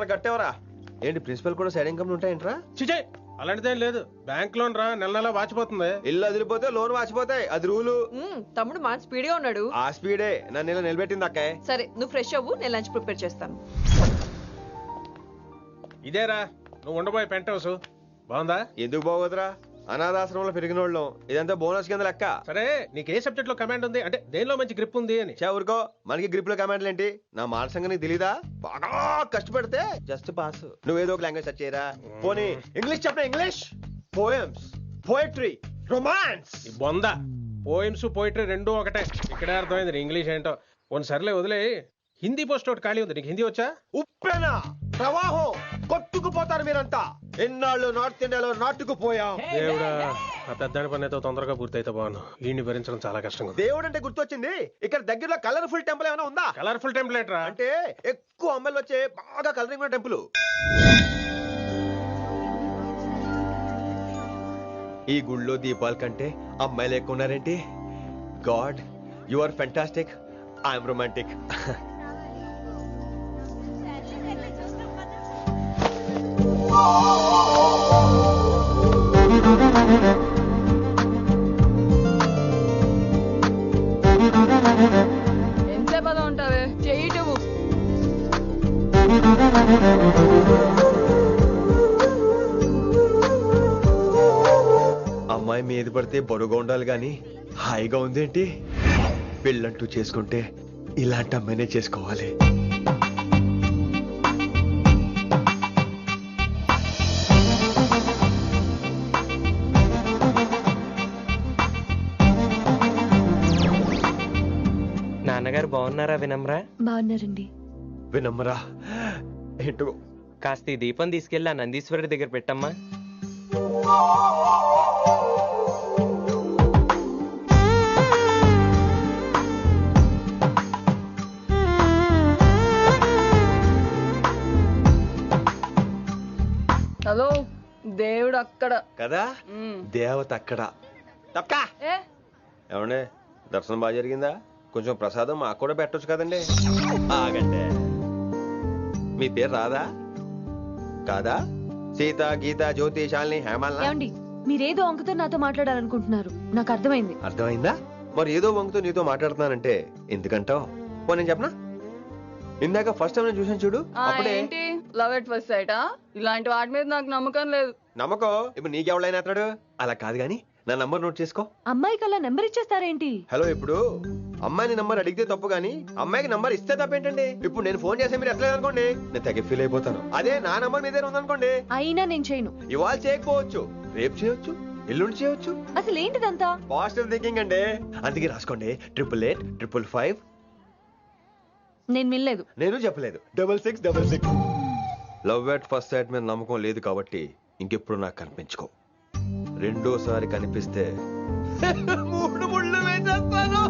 చాలా గట్టేవరా. ఏంటి ప్రిన్సిపల్ కూడా సైడ్ ఇన్కమ్ ఉంటాయంట్రా? చిచే అలాంటిదేం లేదు. బ్యాంక్ లోన్ రా నెల నెలా వాచిపోతుంది. ఇల్లు అదిరిపోతే లోన్ వాచిపోతాయి, అది రూలు. తమ్ముడు మాట స్పీడ్ గా ఉన్నాడు. ఆ స్పీడే నన్ను ఇలా నిలబెట్టింది అక్కే. సరే నువ్వు ఫ్రెష్ అవ్వు, నేను లంచ్ ప్రిపేర్ చేస్తాను. ఇదేరా నువ్వు ఉండబోయే పెంట్ హౌస్. బాగుందా? ఎందుకు బాగోదురా, అనాథాశ్రమంలో పెరిగిన వాళ్ళం. ఇదంతా బోనస్ కింద లెక్క. సరే నీకు ఏ సబ్జెక్ట్ లో కమాండ్ ఉంది, అంటే దేనిలో మంచి గ్రిప్ ఉంది అని. ఊరుకో, మనకి గ్రిప్ లో కమాండ్లు ఏంటి? నా మాట సంగతి నీకు తెలీదా? బాగా కష్టపడితే జస్ట్ పాస్. నువ్వేదో ఒక లాంగ్వేజ్ సెర్చ్ చేయరా. పోనీ ఇంగ్లీష్ చెప్పిన ఇంగ్లీష్, పోయమ్స్, పోయట్రీ, రొమాన్స్. ఈ బొంద పోయిమ్స్ పోయిటరీ రెండూ ఒకటే. ఇక్కడే అర్థమైంది ఇంగ్లీష్ ఏంటో. కొన్ని సర్లే వదిలే. హిందీ పోస్ట్ ఒకటి ఖాళీ ఉంది, నీకు హిందీ వచ్చా? ఉప్పెన ప్రవాహం కొట్టుకుపోతారు మీరంతా. ఎన్నాళ్ళు నార్త్ ఇండియాలో నాటుకుపోయాం. దేవుడా, ఆ పెద్దాడి పని అయితే తొందరగా పూర్తయితే బాగున్నాను. వీడిని భరించడం చాలా కష్టంగా ఉంది. దేవుడు అంటే గుర్తొచ్చింది, ఇక్కడ దగ్గరలో కలర్ఫుల్ టెంపుల్ ఏమైనా ఉందా? కలర్ఫుల్ టెంపుల్ ఏంట్రా? అంటే ఎక్కువ అమ్మాయిలు వచ్చే బాగా కలరింగ్ ఉన్న టెంపుల్. ఈ గుళ్ళో దీపాల కంటే అమ్మాయిలు ఎక్కువ ఉన్నారేంటి? God, you are fantastic, I'm romantic. ఎంతసేపు అలా ఉంటావే, చేయటము. అమ్మాయి మీద పడితే బరువుగా ఉండాలి గాని హాయిగా ఉందేంటి? పెళ్ళంటూ చేసుకుంటే ఇలాంటి అమ్మాయినే చేసుకోవాలి. నాన్నగారు బాగున్నారా వినమ్రా? బాగున్నారండి. వినమ్రా ఏంటో. కాస్త ఈ దీపం తీసుకెళ్ళి ఆ నందీశ్వరుడి దగ్గర పెట్టమ్మా. హలో, దేవుడు అక్కడ కదా, దేవత అక్కడ. తప్పకా ఏ ఏమండే, దర్శనం బాగా జరిగిందా? కొంచెం ప్రసాదం మాకు కూడా పెట్టొచ్చు కదండి. ఆగండి, మీ పేరు రాదా? కాదా? సీత, గీత, జ్యోతి, శాలిని, హేమల్. ఏమండి, మీరేదో వంకతో నాతో మాట్లాడాలనుకుంటున్నారు, నాకు అర్థమైంది. అర్థమైందా? మరి ఏదో వంగుతో నీతో మాట్లాడుతున్నానంటే ఎందుకంటావు? పో నేను చెప్పనా? ఇందాక ఫస్ట్ టైం నేను చూసాను చూడు, అప్పుడే. ఏంటి లవ్ ఎట్ ఫస్ట్ సైటా? ఇలాంటి వాటి మీద నాకు నమ్మకం లేదు. నమ్మకం ఇప్పుడు నీకెవడైనా అతడు? అలా కాదు గాని నా నంబర్ నోట్ చేసుకో. అమ్మాయికి అలా నెంబర్ ఇచ్చేస్తారేంటి? హలో, ఇప్పుడు అమ్మాయిని నంబర్ అడిగితే తప్పు గానీ అమ్మాయికి నంబర్ ఇస్తే తప్పేంటండి? ఇప్పుడు నేను ఫోన్ చేస్తే మీరు ఎట్లా అనుకోండి, నేను తెగ ఫీల్ అయిపోతాను. అదే నా నంబర్ మీ దగ్గర ఉందనుకోండి, అయినా నేను చేయను. ఇవాళ చేయకపోవచ్చు, రేపు చేయొచ్చు, ఎల్లుండి చేయొచ్చు. అసలు ఏంటిదంతా? పాజిటివ్ థింకింగ్ అండి. అందుకే రాసుకోండి 888 555. నేను వినలేదు. నేను చెప్పలేదు 6666. లవ్ ఎట్ ఫస్ట్ సైట్ మీద నమ్మకం లేదు కాబట్టి ఇంకెప్పుడు నాకు కనిపించుకో. రెండోసారి కనిపిస్తే 3 ముళ్ళు వేసేస్తాను.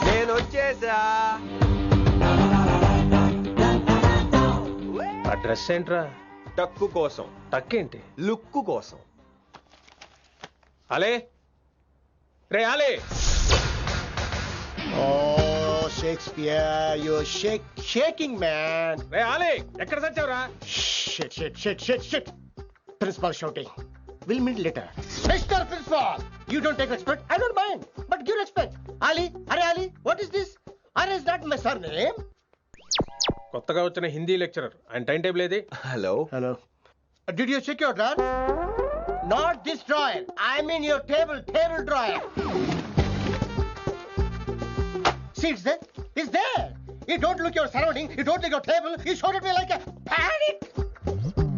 నేను వచ్చేసా. ఆ డ్రెస్ ఏంట్రా? టక్కు కోసం. టక్కేంటి? లుక్కు కోసం. అలే రే అలే. Oh, Shakespeare, you're shaking, man. రే అలే, ఎక్కడ సచ్చావురా? Shit. Principal shouting. We'll meet later. Mr. Principal, you don't take respect. I don't mind, but give respect. Ali, Ali, what is this? Is that my surname? కొత్తగా వచ్చిన Hindi lecturer, ఆయన time table ఏది? Hello. Did you check your drawer? Not this drawer. I mean your table drawer. See, it's there. It's there. You don't look your surrounding. You don't look your table. You showed at me like a panic.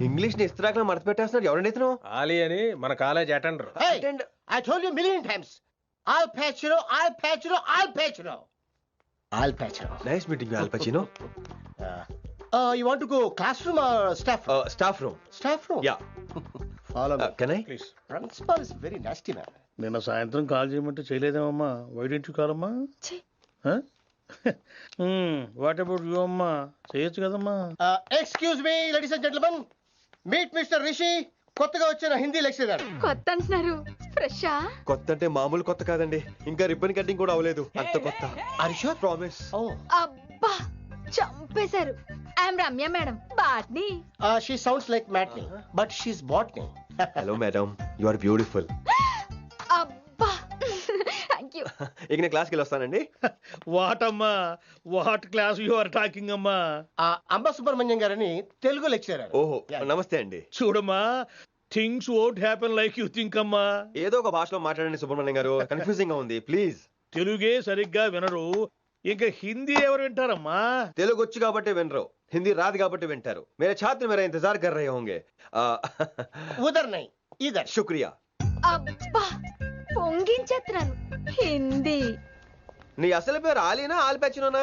English ని ఇస్త్రాక్ మడత పెట్టేస్తున్నాడు. ఎవరండి ఇతను? ఆలీ అని మన college attender. Hey, I told you a million times. Al Pacino. Nice meeting, all పచినో. You want to go classroom or staff room? Staff room. Staff room? Yeah. Follow me. Can I? Please. Principal is very nasty man. నిన్న సాయంత్రం call చేయమంటే చేయలేదేమమ్మా? వైడెంట్ కాలమ్మా? What about you అమ్మా? చేయొచ్చు కదమ్మా? Excuse me, ladies and gentlemen. Meet Mr. Rishi. కొత్తగా వచ్చిన Hindi lecturer. కొత్త అంటున్నారు, ఫ్రెషా? కొత్త అంటే మామూలు కొత్త కాదండి, ఇంకా రిబ్బన్ కటింగ్ కూడా అవ్వలేదు, అంత కొత్త. Are you sure? Promise. Oh. అబ్బా చంపేశారు. I'm Ramya madam, botany. She sounds like Matney, but she's botany. Hello madam, you are beautiful. అబ్బా థ్యాంక్ యూ. ఇక నేను క్లాస్కి వెళ్ళొస్తానండి. వాట్ అమ్మా? What class you are talking అమ్మా? అంబ సుబ్రహ్మణ్యం గారని తెలుగు లెక్చరర్. ఓహో, నమస్తే అండి. చూడమ్మా, things won't happen like you think అమ్మా. ఏదో ఒక భాషలో మాట్లాడండి సుబ్రహ్మణ్యం గారు, కన్ఫ్యూజింగ్ గా ఉంది, ప్లీజ్. తెలుగే సరిగ్గా వినరు, ఇంకా హిందీ ఎవరు వింటారమ్మా? తెలుగు వచ్చు కాబట్టి వినరు, హిందీ రాదు కాబట్టి వింటారు. మేరే ఛాత్ర మేరా ఇంతజార్ కర్ రహే హోంగే. ఉదర్ నై ఇదర్. శుక్రియా. అబ్బా పొంగించేస్తున్నాను. హిందీ. నీ అసలు పేరు ఆలీనా ఆల్పచ్చినోనా?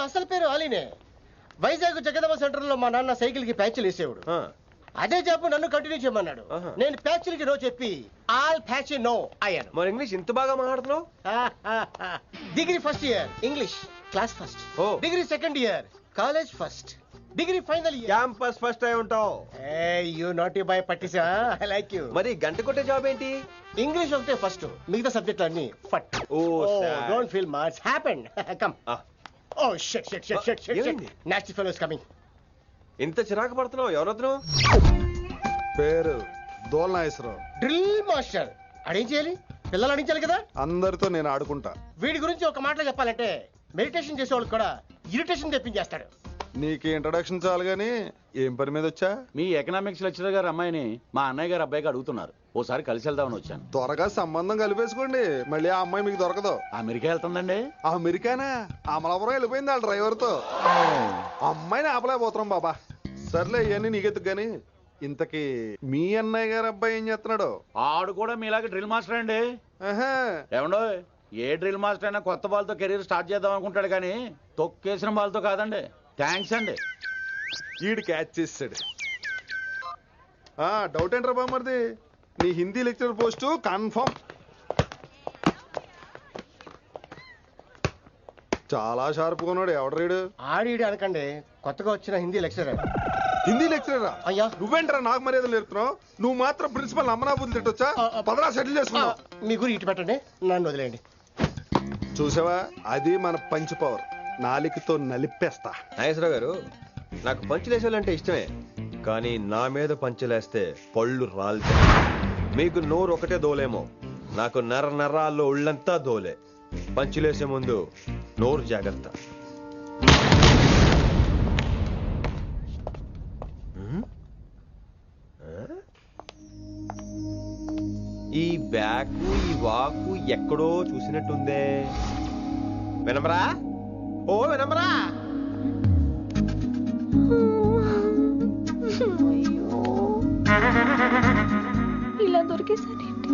అసలు పేరు ఆలీనే. వైజాగ్ జగదమ్మ సెంటర్ లో మా నాన్న సైకిల్ కి ప్యాచ్లు వేసేవాడు. అదే జాబ్ నన్ను కంటిన్యూ చేయమన్నాడు. నేను ప్యాచ్లకి నో చెప్పి ఆల్ ప్యాచ్ నో అయ్యాను. మరి ఇంగ్లీష్ ఇంత బాగా మాట్లాడుతున్నావు? Degree first year English class first. Oh. Degree second year college first. Degree final year campus first అయి ఉంటావు. యూ నాటీ బాయ్ పట్టిసా. I like you. మరి గంట కొట్టే జాబ్ ఏంటి? ఇంగ్లీష్ ఒకటే ఫస్ట్, మిగతా సబ్జెక్టులు అన్ని ఫట్. sad. Don't feel much happened. Come. Oh shit shit shit shit shit. ఏమైంది? Nasty fellows coming. ఇంత చిరాకు పడుతున్నావు, ఎవరొద్దు? పేరు దోల్నాగేశ్వరరావు. Drill master. అడేం చేయాలి? పిల్లలు అడించాలి కదా. అందరితో నేను ఆడుకుంటా. వీడి గురించి ఒక మాటలో చెప్పాలంటే మెడిటేషన్ చేసే వాళ్ళకి కూడా ఇరిటేషన్ తెప్పించేస్తాడు. నీకు ఇంట్రడక్షన్ చాలు గానీ ఏం పని మీద వచ్చా? మీ ఎకనామిక్స్ లెక్చరర్ గారు అమ్మాయిని మా అన్నయ్య గారు అబ్బాయికి అడుగుతున్నారు, ఓసారి కలిసి వెళ్దామని వచ్చాను. త్వరగా సంబంధం కలిపేసుకోండి, మళ్ళీ ఆ అమ్మాయి మీకు దొరకదు. అమెరికా వెళ్తుందండి. అమెరికానా? అమలాపురం వెళ్ళిపోయింది వాళ్ళ డ్రైవర్ తో. అమ్మాయిని ఆపలేకపోతున్నాం బాబా. సర్లే ఇవన్నీ నీకెత్తుకు గాని, ఇంతకీ మీ అన్నయ్య గారు అబ్బాయి ఏం చేస్తున్నాడు? ఆడు కూడా మీలాగే డ్రిల్ మాస్టర్ అండి. ఆహా. ఏమండో, ఏ డ్రిల్ మాస్టర్ అయినా కొత్త బాల్తో కెరీర్ స్టార్ట్ చేద్దాం అనుకుంటాడు కానీ తొక్కేసిన బాల్తో కాదండి. థ్యాంక్స్ అండి. ఈడు క్యాచ్ చేసాడు. డౌట్ ఏంట్రా బామ్మర్ది, నీ హిందీ లెక్చరర్ పోస్టు కన్ఫర్మ్. చాలా షార్ప్ ఉన్నాడు. ఎవడ్రీడు? ఆడిడు అనకండి, కొత్తగా వచ్చిన హిందీ లెక్చరర్. హిందీ లెక్చరరా? అయ్యా నువ్వేంట్రా నాకు మర్యాదలు నేర్పుతున్నావు? నువ్వు మాత్రం ప్రిన్సిపల్ అమ్మనాబుద్ధి తిట్టొచ్చా? పదరా సెటిల్ చేసుకున్నావు. మీ గురి ఇటు పెట్టండి, నన్ను వదిలేయండి. చూసావా, అది మన పంచ్ పవర్. నాలికతో నలిపేస్తా. నాగేశ్వరరావు గారు, నాకు పంచులేసాలంటే ఇష్టమే, కానీ నా మీద పంచులేస్తే పళ్ళు రాలుతాయి. మీకు నోరు ఒకటే దోలేమో, నాకు నరాల్లో ఉళ్ళంతా దోలే. పంచులేసే ముందు నోరు జాగ్రత్త. ఈ బ్యాకు ఈ వాకు ఎక్కడో చూసినట్టుందే. వినమరా? ఓ వినమరా? ఇలా దొరికేసాడేంటి?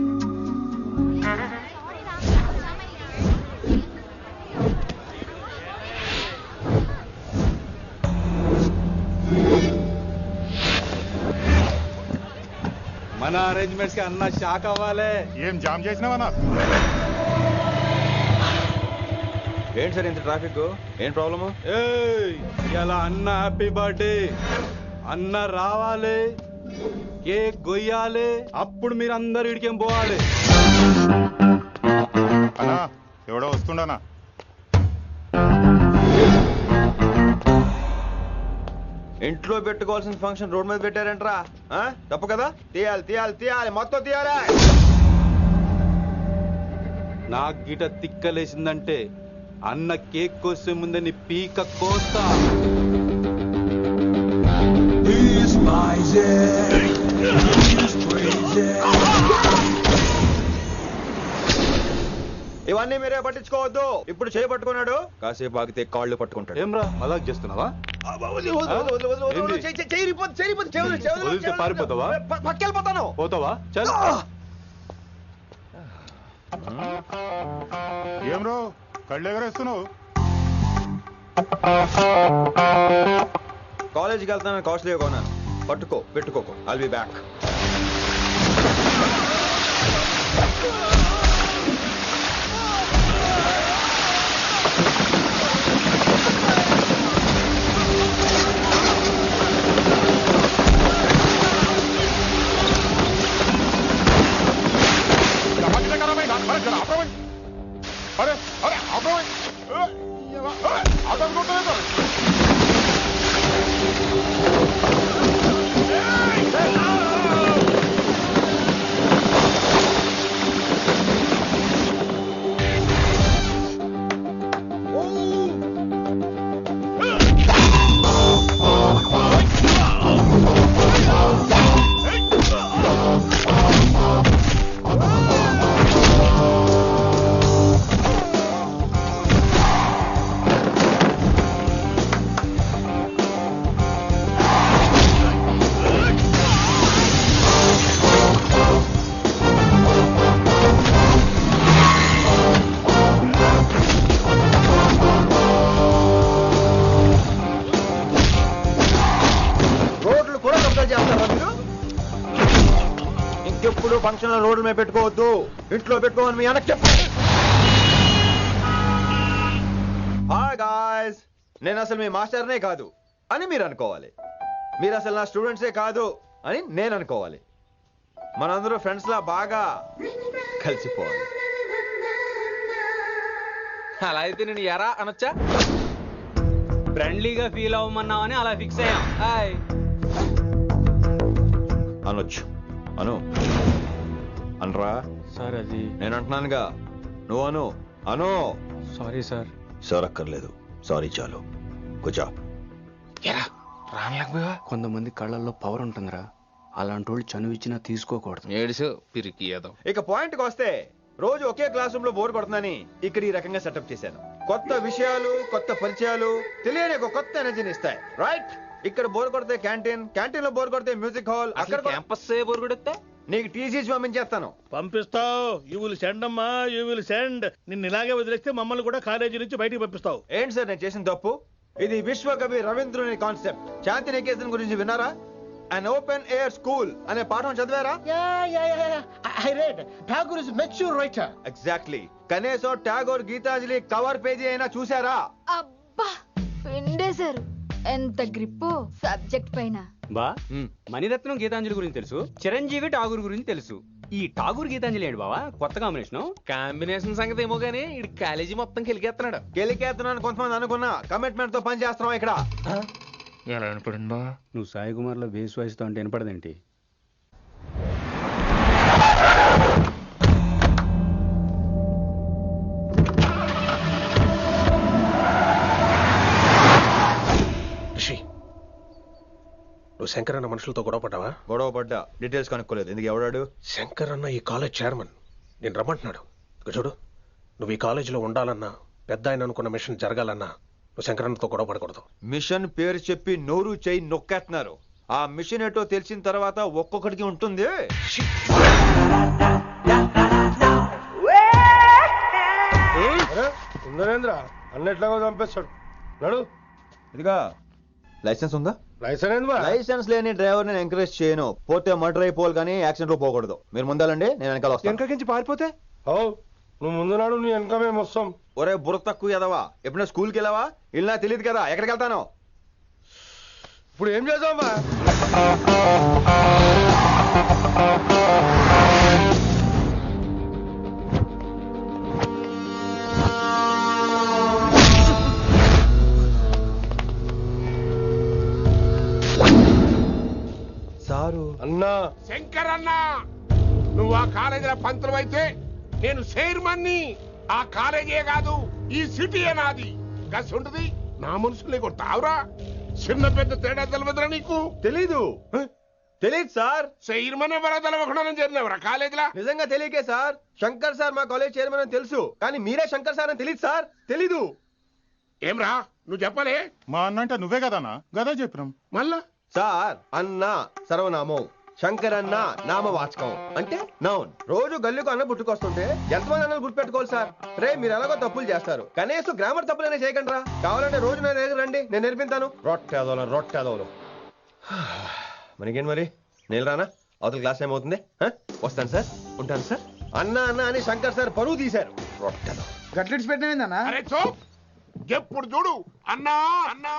మన అరేంజ్మెంట్స్ కి అన్న షాక్ అవ్వాలి. ఏం జామ్ చేసినావన్నా? ఏంటి సార్ ఇంత ట్రాఫిక్? ఏం ప్రాబ్లము? ఇలా అన్న హ్యాపీ బర్త్డే, అన్న రావాలి, కేక్ గొయ్యాలి, అప్పుడు మీరు అందరు ఇడికేం పోవాలి. అన్నా ఎవడో వస్తుండనా? ఇంట్లో పెట్టుకోవాల్సిన ఫంక్షన్ రోడ్ మీద పెట్టారంట్రా. తప్పు కదా? తీయాలి తీయాలి తీయాలి, మొత్తం తీయాలి. నాకు గిట తిక్కలేసిందంటే అన్న కేక్ కోసే ముందే నీ పీక కోస్తా. ఇవన్నీ మీరే పట్టించుకోవద్దు. ఇప్పుడు చేయి పట్టుకున్నాడు, కాసేపు ఆగితే కాళ్ళు పట్టుకుంటాడు. ఏమ్రా మజాక్ చేస్తున్నావా? వదిలితే పారిపోతావా? పక్కెళ్ళిపోతాను. పోతావా? చల్. ఏం రో కళ్ళు ఎగరేస్తున్నావు? కాలేజీకి వెళ్తానని కాస్ట్లీగా కొన్నాను. పట్టుకో, పెట్టుకోకు. I'll be back. अरे अरे आप ఇంకెప్పుడు ఫంక్షన్ రోడ్ల మీద పెట్టుకోవద్దు, ఇంట్లో పెట్టుకోమని మీ అన్నకు చెప్పండి. హాయ్ గాయ్స్, నేను అసలు మీ మాస్టర్నే కాదు అని మీరు అనుకోవాలి. మీరు అసలు నా స్టూడెంట్సే కాదు అని నేను అనుకోవాలి. మనందరూ ఫ్రెండ్స్ లా బాగా కలిసిపోవాలి. అలా అయితే నేను ఎరా అనొచ్చా? ఫ్రెండ్లీగా ఫీల్ అవ్వమన్నావని అలా ఫిక్స్ అయ్యాం. హాయ్ అనొచ్చు. అను అనరా సార్. అది నేను అంటున్నానుగా, నువ్వు అను. అను. Sorry sir. సార్ అక్కర్లేదు, సారీ చాలు. కూర్చో. రానలేకపోయా? కొంతమంది కళ్ళల్లో పవర్ ఉంటుందిరా, అలాంటి వాళ్ళు చనువు ఇచ్చినా తీసుకోకూడదు. ఏడిసో పిరికి ఏదో. ఇక పాయింట్కి వస్తే, రోజు ఒకే క్లాస్ రూమ్ లో బోర్ కొడుతుందని ఇక్కడ ఈ రకంగా సెటప్ చేశాను. కొత్త విషయాలు, కొత్త పరిచయాలు తెలియని ఒక కొత్త ఎనర్జీని ఇస్తాయి. రైట్? ఇక్కడ బోర్ కొడితే క్యాంటీన్, క్యాంటీన్ లో బోర్ కొడితే మ్యూజిక్ హాల్, అక్కడ క్యాంపస్ బోర్ కొడితే నీకు టీసీస్ పంపించేస్తాను. పంపిస్తావు. యూ విల్ సెండ్ అమ్మా, యూ విల్ సెండ్. నిన్ను ఇలాగే వదిలేస్తే మమ్మల్ని కూడా కాలేజీ నుంచి బయటికి పంపిస్తావు. ఏంటి సార్ నేను చేసిన తప్పు? ఇది విశ్వకవి రవీంద్రుని కాన్సెప్ట్. శాంతి నికేతన్ గురించి విన్నారా? అన్ ఓపెన్ ఎయిర్ స్కూల్ అనే పాఠం చదివారా? I read. Tagore is a mature writer. Exactly. కనీసం టాగోర్ గీతాంజలి కవర్ పేజీ అయినా చూసారా? అబ్బా పిండేశారు. ఎంత గ్రిప్పు సబ్జెక్ట్ పైన. బా మణిరత్నం గీతాంజలి గురించి తెలుసు, చిరంజీవి ఠాగూర్ గురించి తెలుసు. ఈ ఠాగూర్ గీతాంజలి ఏంటి బావా కొత్త కాంబినేషన్ సంగతి ఏమో గానీ ఈ కాలేజీ మొత్తం కెలికేస్తున్నాడు. గెలికేస్తున్నాను కొంతమంది అనుకున్నా, కమిట్మెంట్ తో పని చేస్తున్నాం ఇక్కడ. ఎలా వినపడింది బా? నువ్వు సాయి కుమార్ లో బేస్ వాయిస్తో అంటే వినపడదేంటి? నువ్వు శంకర్ అన్న మనుషులతో గొడవ పడ్డావా? గొడవ పడ్డా, డీటెయిల్స్ కనుక్కోలేదు. ఎందుకు? ఎవడాడు? శంకర్ అన్న ఈ కాలేజ్ చైర్మన్. నేను రమ్మంటున్నాడు. ఇక చూడు, నువ్వు ఈ కాలేజీలో ఉండాలన్నా, పెద్ద ఆయన అనుకున్న మిషన్ జరగాలన్నా నువ్వు శంకర్ అన్నతో గొడవ పడకూడదు. మిషన్ పేరు చెప్పి నోరు చేయి నొక్కేస్తున్నారు. ఆ మిషన్ ఏటో తెలిసిన తర్వాత ఒక్కొక్కడికి ఉంటుంది. నరేంద్ర అన్నట్లాగా చంపేస్తాడు. నడు. ఇదిగా లైసెన్స్ ఉందా? లైసెన్స్ లేని డ్రైవర్ నేను ఎంకరేజ్ చేయను. పోతే మర్డర్ అయిపోవాలి కానీ యాక్సిడెంట్ లో పోకూడదు. మీరు ముందాలండి, నేను వెనకాల వస్తాను. వెనకకించి పారిపోతే నువ్వు ముందు నాడు నీ వెనక మేము వస్తాం. ఒరే బుర్ర తక్కువ ఎదవా, ఎప్పుడైనా స్కూల్కి వెళ్ళావా? ఇలా తెలియదు కదా ఎక్కడికి వెళ్తాను. ఇప్పుడు ఏం చేద్దామా? సారు అన్నా, శంకర్ అన్న, నువ్వు ఆ కాలేజీలో పంతులు అయితే నేను చైర్మన్ని. ఆ కాలేజీ కాదు, ఈ సిటీయే నాది. గస్ ఉంటుంది నా మనుషుల్ని కొట్టావురా. చిన్న పెద్ద తేడా తెలియదురా నీకు? తెలీదు సార్. చైర్మన్ ఎవరో తెలవకుండా చేరినవరా కాలేజీలో? నిజంగా తెలియకే సార్. శంకర్ సార్ మా కాలేజ్ చైర్మన్ అని తెలుసు, కానీ మీరే శంకర్ సార్ అని తెలియదు సార్. తెలీదు. ఏమ్రా నువ్వు చెప్పలే? మా అన్న అంటే నువ్వే కదన్నా? గదా చెప్పినాం. మళ్ళా సార్ అన్న సర్వనామం. శంకరన్న నామవాచకం అంటే నౌన్. రోజు గల్లీకు అన్న పుట్టుకొస్తుంటే ఎంతమంది అన్నలు గుర్తుపెట్టుకోవాలి సార్? రే మీరు ఎలాగో తప్పులు చేస్తారు, కనీసం గ్రామర్ తప్పులైనా చేయకండి రా. కావాలంటే రోజు నా దగ్గర రండి, నేను నేర్పిస్తాను. రొట్టెదోలు మనకేంటి మరి? నేను రానా? అవతల క్లాస్ ఏమవుతుంది? వస్తాను సార్, ఉంటాను సార్. అన్న అన్న అని శంకర్ సార్ పరువు తీశారు. రొట్టెదో గట్లెట్స్ పెట్టినా అరే చో ఎప్పుడు చూడు అన్నా అన్నా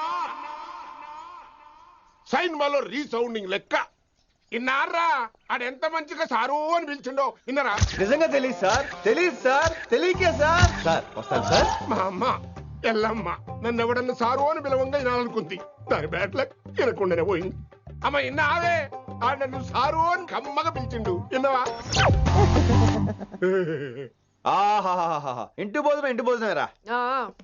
సైన్ మాలో రీసౌండింగ్ లెక్క. ఇన్నారా ఆడెంత మంచిగా సారు అని పిలిచిండో ఇన్నరా? నిజంగా తెలియదు సార్, తెలియకే సార్. సార్ వస్తాను సార్. మా అమ్మ ఎల్లమ్మ నన్ను ఎవడన్నా సారు అని పిలవంగా వినాలనుకుంది. దాని బ్యాట్లక్ వినకుండానే పోయింది. అమ్మ ఇన్నావే ఆడ నన్ను సారు అని కమ్మగా పిలిచిండు, విన్నవా? ఆహాహాహా, ఇంటి భోజనం రా.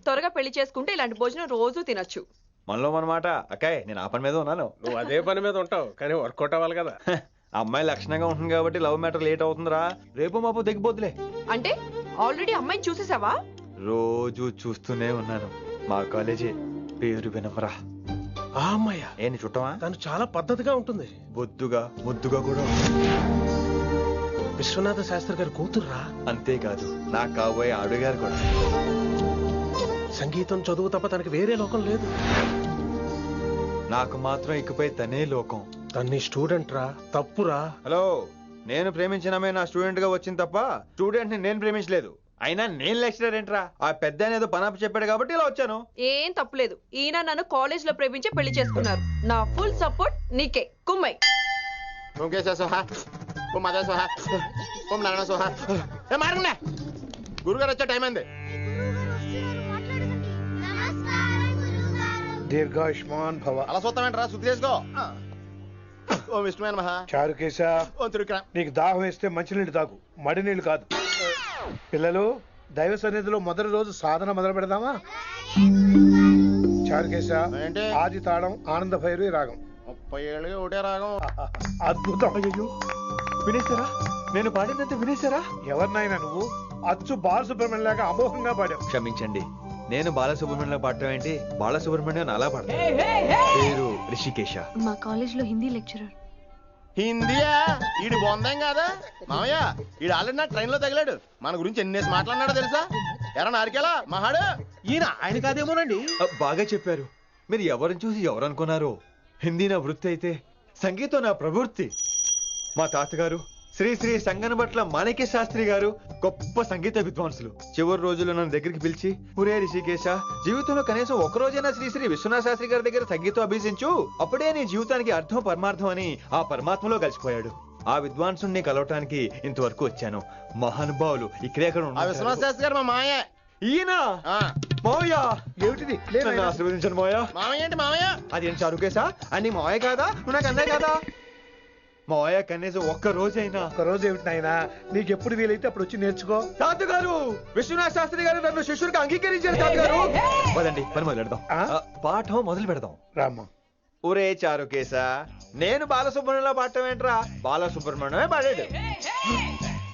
త్వరగా పెళ్లి చేసుకుంటే ఇలాంటి భోజనం రోజు తినొచ్చు. మనలో మనమాట. అక్కాయ్ నేను ఆ పని మీద ఉన్నాను. నువ్వు అదే పని మీద ఉంటావు, కానీ వర్కౌట్ అవ్వాలి కదా. అమ్మాయి లక్షణంగా ఉంటుంది కాబట్టి లవ్ మ్యాటర్ లేట్ అవుతుందిరా. రేపు మాపు దిగిపోతులే. అంటే ఆల్రెడీ అమ్మాయిని చూసేసావా? రోజు చూస్తూనే ఉన్నాను. మా కాలేజీ పేరు వినమరా. ఆ అమ్మాయ ఏంటి చుట్టమా? తను చాలా పద్ధతిగా ఉంటుంది, బొద్దుగా ముద్దుగా కూడా. విశ్వనాథ శాస్త్రి గారి కూతురురా. అంతేకాదు నా కాబోయే ఆడుగారు కూడా. సంగీతం చదువు తప్ప తనకి వేరే లోకం లేదు. నాకు మాత్రం ఇకపై తనే లోకం. తన్ని స్టూడెంట్ రా, తప్పురా. హలో, నేను ప్రేమించినమే నా స్టూడెంట్ గా వచ్చింది తప్ప స్టూడెంట్ ని నేను ప్రేమించలేదు. అయినా నేను లెక్చరర్ ఏంట్రా? ఆ పెద్ద ఏదో పనాపు చెప్పాడు కాబట్టి ఇలా వచ్చాను. ఏం తప్పులేదు. ఈయన నన్ను కాలేజ్ లో ప్రేమించి పెళ్లి చేసుకున్నారు. నా ఫుల్ సపోర్ట్ నీకే. కుమ్మై గురుగారు వచ్చే టైం అయింది. దీర్ఘాయుష్మాన్ భవ. అలా చూస్తామంటారా? శుద్ధి చేసుకో. ఓ విష్ణుమైన మహా చారుకేశ, ఓ తిరుక్రా. నీకు దాహం వేస్తే మంచినీళ్ళు తాగు, మడి నీళ్ళు కాదు. పిల్లలు, దైవ సన్నిధిలో మొదటి రోజు సాధన మొదలు పెడదామా? చారుకేశ, ఆది తాళం ఆనంద భైరవి రాగం. 30 ఏళ్ళుగా ఒకటే రాగం. అద్భుతం. అయ్యో వినేశారా? నేను పాడినంత వినేశారా? ఎవరినైనా నువ్వు అచ్చు బాలసుబ్రహ్మణ్యం లాగా అమోఘంగా పాడావు. క్షమించండి, నేను బాలసుబ్రహ్మణ్యంలో పాడటం ఏంటి? బాలసుబ్రహ్మణ్యం అలా పాడతాను. పేరు రిషికేశ. మా కాలేజ్ లో హిందీ లెక్చరర్. హిందీయా? ఈడు బొందేం కాదా మామయ్య? ఈడు ఆల్రెడీ నా ట్రైన్ లో తగిలాడు. మన గురించి ఎన్నేసి మాట్లాడినాడో తెలుసా? ఎరా నారికేలా మహాడు. ఈయన ఆయన కాదేమోనండి. బాగా చెప్పారు. మీరు ఎవరిని చూసి ఎవరు అనుకున్నారు? హిందీ నా వృత్తి అయితే సంగీతం నా ప్రవృత్తి. మా తాతగారు శ్రీ శ్రీ సంగనబట్ల మాణిక్య శాస్త్రి గారు గొప్ప సంగీత విద్వాంసులు. చివరి రోజుల్లో నన్ను దగ్గరికి పిలిచి, ఒరే రిషికేశ, జీవితంలో కనీసం ఒక రోజైనా శ్రీ శ్రీ విశ్వనాథ శాస్త్రి గారి దగ్గర సంగీతం అభ్యసించు, అప్పుడే నీ జీవితానికి అర్థం పరమార్థం అని ఆ పరమాత్మలో కలిసిపోయాడు. ఆ విద్వాంసుని కలవటానికి ఇంతవరకు వచ్చాను. మహానుభావులు ఇక్కడే విశ్వనాథ శాస్త్రి గారు మా మాయ. ఈయన మావయ్య. ఏమిటిది? నన్ను ఆశీర్వదించండి మావయ్య. మామయ్య ఏంటి మామయ్య? అదేం చారుకేశా? అని మావయ్య కాదా? నువ్వు నాకు అన్నాయి కదా. మావయ్య కనీసం ఒక్క రోజైనా. ఒక్క రోజు ఏమిటి నాయనా? నీకు ఎప్పుడు వీలైతే అప్పుడు వచ్చి నేర్చుకో. తాతగారు, విశ్వనాథ శాస్త్రి గారు నన్ను శిష్యుడికి అంగీకరించారు. తాతగారు పదండి, పని మొదలు పెడదాం. పాఠం మొదలు పెడదాం. రామ్మా. ఊరే చారుకేశా, నేను బాలసుబ్రహ్మణ్యంలో పాడటం ఏంట్రా? బాలసుబ్రహ్మణ్యమే పాడాడు.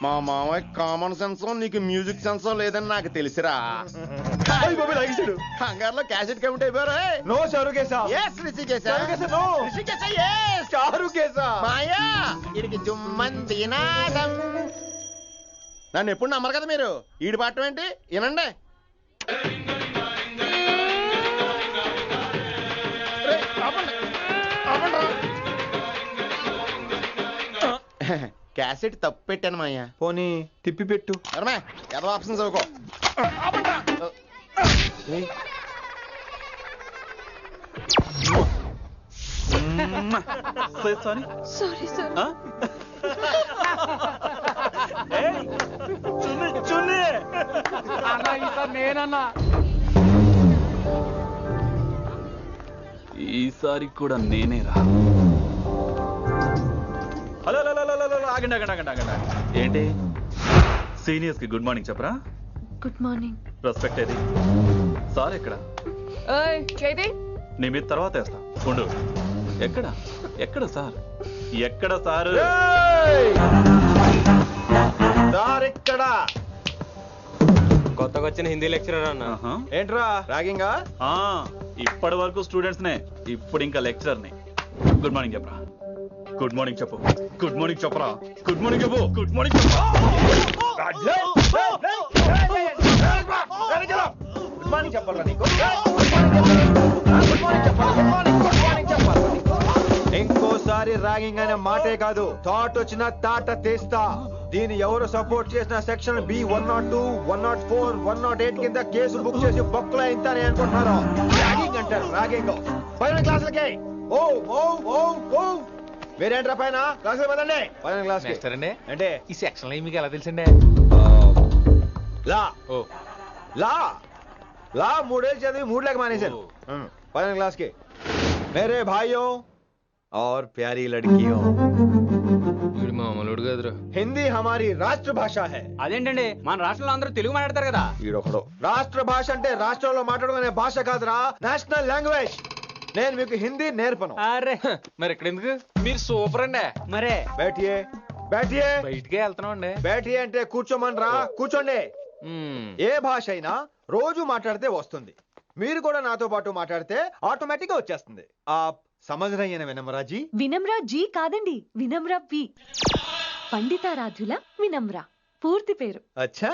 మా మామయ్య కామన్ సెన్స్, నీకు మ్యూజిక్ సెన్స్ లేదని నాకు తెలిసిరా. హంగార్లో క్యాసెట్ కమిట్ అయిపోయారు. No Charukesha. yes Rishikesha. No Rishikesha. yes Charukesha. మాయా ఈడికి జుమ్మంది నాదం. నన్ను ఎప్పుడు నమ్మరు కదా మీరు. ఈడి పాఠం ఏంటి వినండి. క్యాసెట్ తప్పు పెట్టాను మాయ్యా. పోనీ తిప్పి పెట్టు. ఏదో ఆప్షన్ చదువుకో. Sorry sir. నేనన్నా ఈసారి కూడా నేనేరా. హలో ఆగండి ఆగండి ఆగండి ఆగండి. ఏంటి సీనియర్స్ కి గుడ్ మార్నింగ్ చెప్పరా? Good morning. రెస్పెక్ట్ ఏది? సార్ ఎక్కడ? నీ మీద తర్వాత వేస్తా ఉండు. ఎక్కడ ఎక్కడ సార్? ఎక్కడ సార్? ఎక్కడ? కొత్తగా వచ్చిన హిందీ లెక్చరర్ అన్న. ఏంట్రా రాగింగా? ఇప్పటి వరకు స్టూడెంట్స్ నే, ఇప్పుడు ఇంకా లెక్చరర్ ని. గుడ్ మార్నింగ్ చెప్పరా. గుడ్ మార్నింగ్ చెప్పు. గుడ్ మార్నింగ్ చెప్పరా. గుడ్ మార్నింగ్ చెప్పు. గుడ్ మార్నింగ్ చెప్పు. గుడ్ మార్నింగ్ చెప్పాలా నీకు? ఇంకోసారి ర్యాగింగ్ అనే మాటే కాదు, థాట్ వచ్చిన తాట తీస్తా. దీన్ని ఎవరు సపోర్ట్ చేసిన సెక్షన్ బి 102, 104, 108 కింద కేసు బుక్ చేసి బొక్కలో ఇంతనే అనుకుంటున్నారు. ర్యాగింగ్ అంటారు, ర్యాగింగ్. పైన క్లాసులకి ఓ ఓ ఓ ఓ వేరేంట్రా పైన క్లాసులు పదండి. పైన క్లాస్ అండి అంటే ఈ సెక్షన్ మీకు ఎలా తెలుసండి? లా లా లా 3 ఏళ్ళు చదివి 3 లేక మానేశాను. పైన క్లాస్ కి मेरे भाइयों और प्यारी लड़कियों, మామూలుడు కదరా. हिंदी हमारी राष्ट्र भाषा है. అదేంటండి మన రాష్ట్రంలో అందరూ తెలుగు మాట్లాడతారు కదా. ఈడొకడు రాష్ట్ర భాష అంటే రాష్ట్రంలో మాట్లాడుకునే భాష కాదురా, నేషనల్ లాంగ్వేజ్. నేను మీకు హిందీ నేర్పను. అరే మరి ఇక్కడ ఎందుకు? మీరు సూపర్ అండి. మరే బైఠియే బైఠియే. బయటికే వెళ్తున్నాం అండి. బైఠియే అంటే కూర్చోమనరా, కూర్చోండి. ఏ భాష అయినా రోజు మాట్లాడితే వస్తుంది. మీరు కూడా నాతో పాటు మాట్లాడితే ఆటోమేటిక్ గా వచ్చేస్తుంది. సమझ रही हैं विनम्रा जी? వినమ్రా జీ కాదండి, వినమ్రా వి. పండితారాధ్యుల వినమ్రా పూర్తి పేరు. अच्छा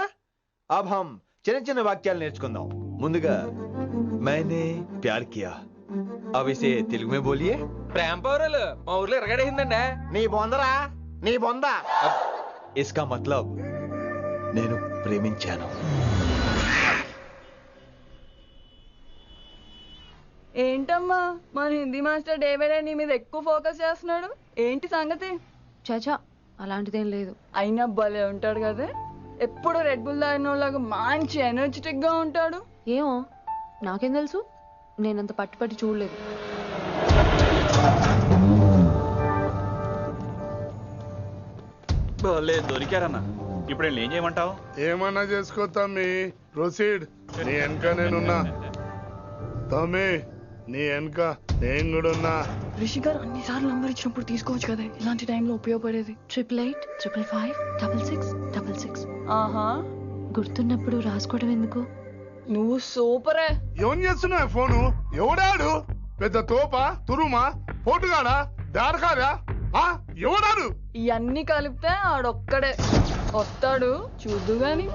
अब हम చిన్న చిన్న వాక్యాలు నేర్చుకుందాం. ముందుగా मैंने प्यार किया. अब इसे తెలుగు में बोलिए. ప్రేమ పౌరులు మా ఊర్లో ఎరగడేసిందండి. నీ బొందరా, నీ బొంద. इसका मतलब నేను ప్రేమించాను. ఏంటమ్మా మన Hindi master day by day నీ మీద ఎక్కువ ఫోకస్ చేస్తున్నాడు, ఏంటి సంగతి? చాచా అలాంటిదేం లేదు. అయినా భలే ఉంటాడు కదా, ఎప్పుడు రెడ్ బుల్ తాగినోళ్ళగా మంచి ఎనర్జెటిక్ గా ఉంటాడు. ఏమో నాకేం తెలుసు, నేనంత పట్టి చూడలేదు. దొరికారన్నా. ఇప్పుడు ఏం చేయమంటావు? ఏమన్నా చేసుకో తమ్మి, ప్రొసీడ్. నీ వెనక నేనున్నా తమ్మి, నీ వెనక నేను కూడా ఉన్నా. రిషి గారు అన్నిసార్లు నంబర్ ఇచ్చినప్పుడు తీసుకోవచ్చు కదా, ఇలాంటి టైంలో ఉపయోగపడేది. 8885556666. ఆహా, గుర్తున్నప్పుడు రాసుకోవడం ఎందుకు? నువ్వు సూపరే. ఏం చేస్తున్నావు ఫోను? ఎవడాడు? పెద్ద తోపా, తురుమా, పోటుగాడా, దారకారా? ఎవడాడు? ఇవన్నీ కలిపితే ఆడొక్కడే వస్తాడు, చూద్దు గాని.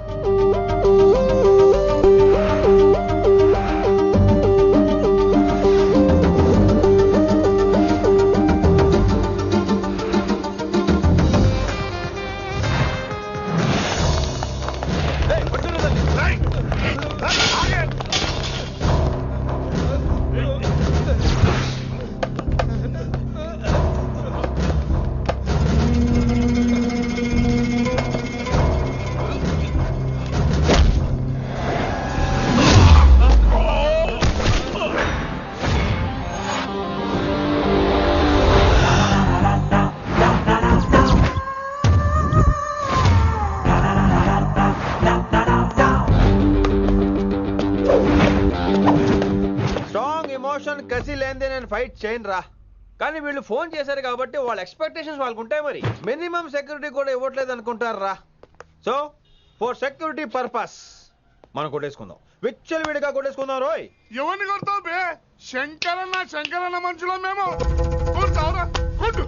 కసి లేనిదే నేను ఫైట్ చేయను రా. కానీ వీళ్ళు ఫోన్ చేశారు కాబట్టి వాళ్ళ ఎక్స్పెక్టేషన్స్ వాళ్ళకు ఉంటాయి. మరి మినిమం సెక్యూరిటీ కూడా ఇవ్వట్లేదు అనుకుంటారు రా. సో ఫర్ సెక్యూరిటీ పర్పస్ మనం కొట్టేసుకుందాం, విచ్చలు విడిగా కొట్టేసుకుందాం. రోయ్ ఎవరిని కొడతావు బే? శంకరన్న మనుషులో మేము. కొడతావురా, కొట్టు.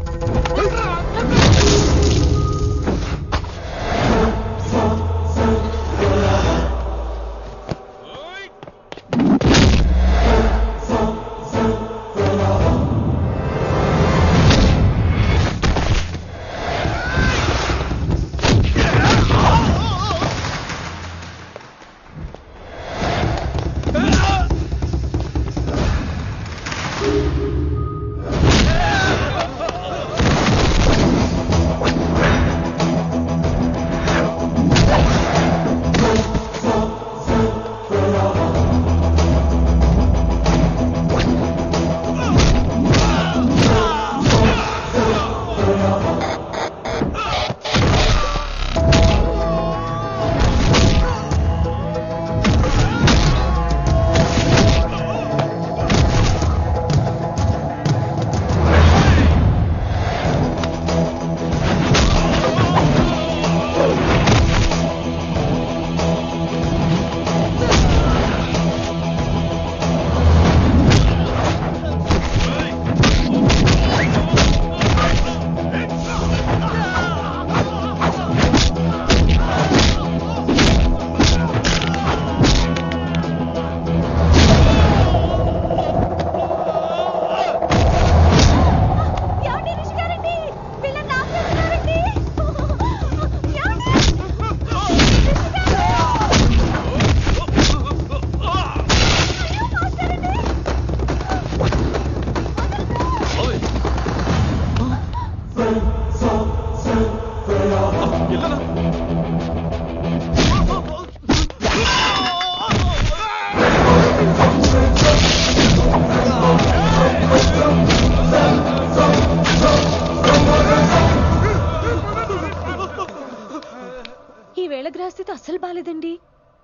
గ్రహస్థితి అస్సలు బాలేదండి.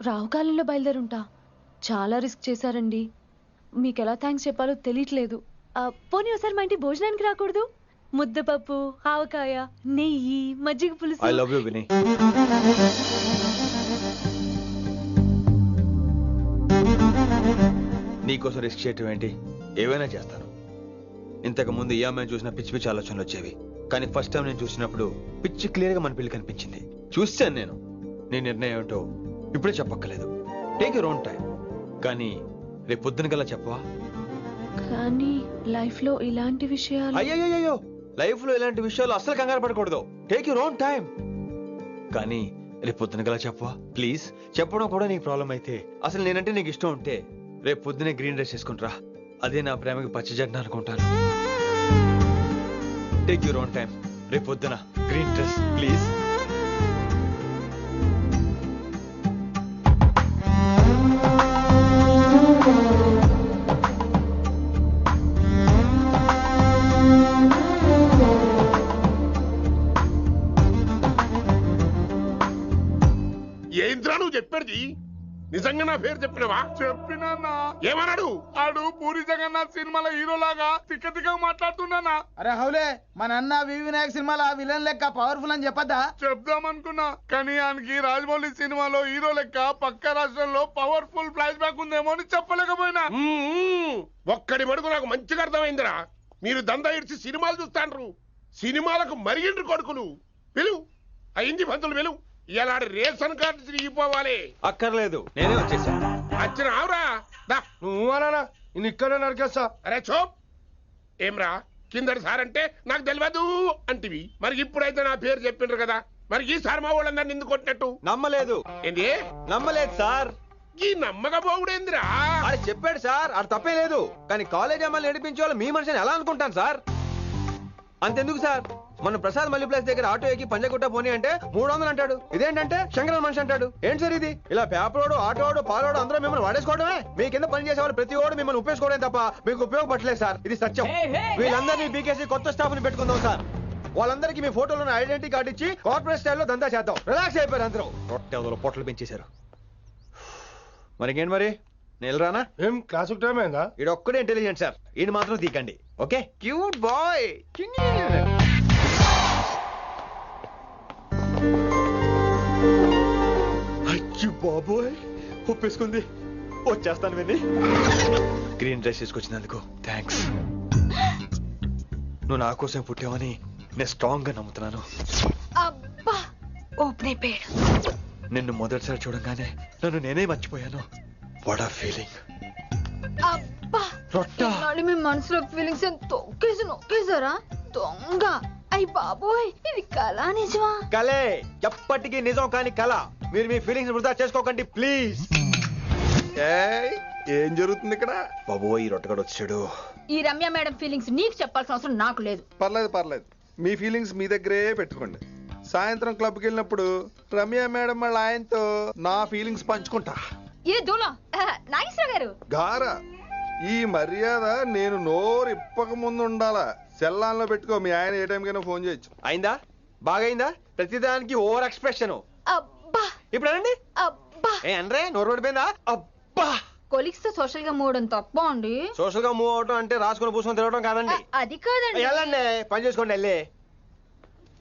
రావుకాలంలో బయలుదేరుంటా. చాలా రిస్క్ చేశారండి. మీకు ఎలా థ్యాంక్స్ చెప్పాలో తెలియట్లేదు. పోనీ ఒకసారి మా ఇంటి భోజనానికి రాకూడదు? ముద్దపప్పు, ఆవకాయ, నెయ్యి, మజ్జిగ పులుసు. ఐ లవ్ యూ విని. నీకోసం రిస్క్ చేయటం ఏంటి? ఏవైనా చేస్తాను. ఇంతకు ముందు ఈ అమ్మాయిని చూసిన పిచ్చి పిచ్చి ఆలోచనలు వచ్చేవి, కానీ ఫస్ట్ టైం నేను చూసినప్పుడు పిచ్చి క్లియర్గా మన పిల్లి కనిపించింది. చూశాను నేను. నీ నిర్ణయం ఏమిటో ఇప్పుడే చెప్పక్కర్లేదు. Take your own time. కానీ రేపు పొద్దున గల చెప్పవా? కానీ లైఫ్ లో ఇలాంటి విషయాలు. అయ్యో, లైఫ్ లో ఇలాంటి విషయాలు అస్సలు కంగారు పడకూడదు. Take your own time. కానీ రేపు పొద్దున గల చెప్పవా ప్లీజ్? చెప్పడం కూడా నీకు ప్రాబ్లం అయితే, అసలు నేనంటే నీకు ఇష్టం ఉంటే రేపు పొద్దునే గ్రీన్ డ్రెస్ చేసుకుంటారా. అదే నా ప్రేమకి పచ్చ జెండా అనుకుంటాను. Take your own time. రేపు పొద్దున గ్రీన్ డ్రెస్ ప్లీజ్. ఏంద్రా నువ్వు చెప్పేది? నిజంగా నా పేరు చెప్పినవా? చెప్పినా. ఏమన్నాడు? ఆడు పూరి జగన్నాథ్ సినిమాలో హీరోలాగా తిక్క తిక్క మాట్లాడుతున్నానా? అరే హౌలే, మన అన్న వినాయక్ సినిమాలో విలన్ లెక్క పవర్ఫుల్ అని చెప్పద్దా? చెప్దామనుకున్నా, కానీ ఆయనకి రాజమౌళి సినిమాలో హీరో లెక్క పక్క రాష్ట్రంలో పవర్ఫుల్ ఫ్లాష్ బ్యాక్ ఉందేమో అని చెప్పలేకపోయినా. ఒక్కడి మడుగు నాకు మంచిగా అర్థమైందిరా. మీరు దందా ఇడిచి సినిమాలు చూస్తాండ్రు, సినిమాలకు మరిగిండ్రు కొడుకులు. పిలువు అయింది పంతులు, పిలువు. ఇలా రేషన్ కార్డు తిరిగిపోవాలి. అక్కర్లేదు, నేనే వచ్చేసా. వచ్చిన ఆవురా. నువ్వు అనా నేను ఇక్కడే నరికేస్తా. అరే చోప్. ఏమ్రా కిందటి సార్ అంటే నాకు తెలియదు అంటివి, మరి ఇప్పుడైతే నా పేరు చెప్పిండ్రు కదా, మరి ఈ సార్ మా వాళ్ళందరినీ ఎందుకు కొట్టినట్టు? నమ్మలేదు. ఏంది? నమ్మలేదు సార్. ఈ నమ్మకపోవుడేందిరా? అది చెప్పాడు సార్, అది తప్పే లేదు. కానీ కాలేజ్ అమ్మాయిలు నడిపించే వాళ్ళు మీ మనిషిని ఎలా అనుకుంటాను సార్? అంతెందుకు సార్, మన ప్రసాద్ మల్లీప్లేస్ దగ్గర ఆటో ఎక్కి పంజగుట్ట పోనీ అంటే 300 అంటాడు. ఇదేంటంటే శంకరన్ మనిషి అంటాడు. ఏంటి సార్ ఇది? ఇలా పేపరోడు, ఆటోడు, పాలోడు అందరూ మిమ్మల్ని వాడేసుకోవడమే. మీ కింద పని చేసే వాళ్ళు ప్రతి ఓడు మిమ్మల్ని ఉపయోగించుకోవడం తప్ప మీకు ఉపయోగపడలేదు సార్. ఇది సత్యం. వీళ్ళందరినీ బీకేసి కొత్త స్టాఫ్ ని పెట్టుకుందాం సార్. వాళ్ళందరికీ మీ ఫోటోలను ఐడెంటిటీ కార్డు ఇచ్చి కార్పొరేట్ స్టైల్లో దందా చేద్దాం. రిలాక్స్ అయిపోయారు అందరూ. రొట్టె పొట్టలు పెంచేశారు. మరికేంటి మరి నేను రానా? ఏం క్లాస్ టైం అయిందా? ఈడు ఒక్కడే ఇంటెలిజెంట్ సార్, ఈయన మాత్రం తీకండి. ఓకే? Cute boy. అయ్యో బాబోయ్, ఒప్పేసుకుంది. వచ్చేస్తాను విని. గ్రీన్ డ్రెస్ తీసుకొచ్చినందుకు థ్యాంక్స్. నువ్వు నా కోసం పుట్టావని నేను స్ట్రాంగ్ గా నమ్ముతున్నాను. అబ్బా ఓపెన్ అయిపోయాడు. నిన్ను మొదటిసారి చూడంగానే నన్ను నేనే మర్చిపోయాను. వాట్ ఆ ఫీలింగ్. అబ్బా మీ మనసులో ఫీలింగ్స్ తొక్కేసి నొక్కేసారా దొంగ? అయ్యి బాబోయ్, ఇది కళ నిజమా? కలే, ఎప్పటికీ నిజం కాని కళ. మీరు మీ ఫీలింగ్స్ వృధా చేసుకోకండి ప్లీజ్. ఏం జరుగుతుంది ఇక్కడ? బాబోయ్, ఈ రొట్టగడు వచ్చాడు. ఈ రమ్య మేడం ఫీలింగ్స్ నీకు చెప్పాల్సిన అవసరం నాకు లేదు. పర్లేదు, మీ ఫీలింగ్స్ మీ దగ్గరే పెట్టుకోండి. సాయంత్రం క్లబ్కి వెళ్ళినప్పుడు రమ్య మేడం వాళ్ళ ఆయనతో నా ఫీలింగ్స్ పంచుకుంటా. ఏ దూలం నాగేశ్వర గారు గారా, ఈ మర్యాద నేను నోరు ఇప్పక ముందు ఉండాలా. సెల్లాన్లో పెట్టుకో, మీ ఆయన ఏ టైంకైనా ఫోన్ చేయొచ్చు. అయిందా? బాగైందా? ప్రతిదానికి ఓవర్ ఎక్స్ప్రెషన్. అబ్బా ఇప్పుడు అనండి. అబ్బా ఏ అనరే, నోరు పడిపోయిందా? అబ్బా. కొలీగ్స్ తో సోషల్ గా మూవ్ అవడం తప్ప అండి. సోషల్ గా మూవ్ అవడం అంటే రాసుకుని పూసుకొని తిరగడం కాదండి. అది కాదండి. వెళ్ళండి, పని చేసుకోండి వెళ్ళి.